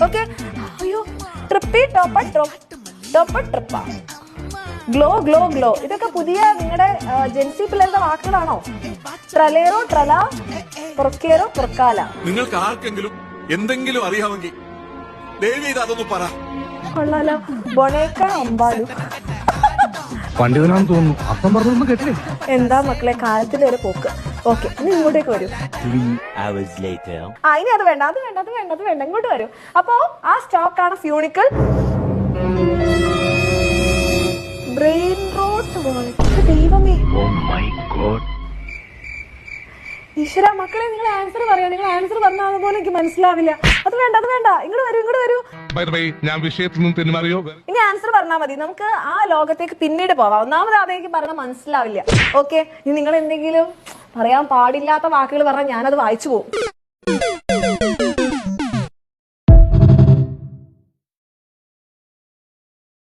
Okay. അയ്യോ, trippy ടോപ്പ ട്രിപ്പ, glow glow glow, ഇതൊക്കെ പുതിയ നിങ്ങളുടെ ജെൻസി പിള്ളേരുടെ വാക്കുകളാണോ? ട്രലേറോ ട്രല, പൊറക്കേറോ പൊറക്കാല. നിങ്ങൾക്ക് ആർക്കെങ്കിലും എന്തെങ്കിലും അറിയാമെങ്കിൽ അതൊന്ന് പറ. കൊള്ളാലോ. ബൊണേക്ക അമ്പാലു. പണ്ഡിതനാണെന്ന് തോന്നുന്നു. അപ്പം പറഞ്ഞൊന്നും കേട്ടില്ലേ? എന്താ മക്കളെ, കാലത്തിന്റെ ഒരു പോക്ക്. ഓക്കെ, ഇനി ഇങ്ങോട്ടേക്ക് വരൂ. ഇനി അത് വേണ്ട, ഇങ്ങോട്ട് വരൂ. അപ്പോ ആ സ്റ്റോക്ക് ആണ് ഫ്യൂണിക്കിൾ, ബ്രെയിൻ റോട്ട്. ദൈവമേ, ഈശ്വര മക്കളെ, നിങ്ങൾ ആൻസർ പറയാം. നിങ്ങൾ ആൻസർ പറഞ്ഞാൽ പോലും എനിക്ക് മനസ്സിലാവില്ല. അത് വേണ്ട, ഇങ്ങോട്ട് വരൂ. ഞാൻ വിഷയത്തിൽ നിന്ന് തെന്നുമാറിയോ? ഇനി ആൻസർ പറഞ്ഞാൽ മതി. നമുക്ക് ആ ലോകത്തേക്ക് പിന്നീട് പോവാം. ഒന്നാമത് അതേക്ക് പറഞ്ഞാൽ മനസ്സിലാവില്ല. ഓക്കെ, ഇനി നിങ്ങൾ എന്തെങ്കിലും പറയാൻ പാടില്ലാത്ത വാക്കുകൾ പറഞ്ഞാൽ ഞാനത് വായിച്ചു പോകും.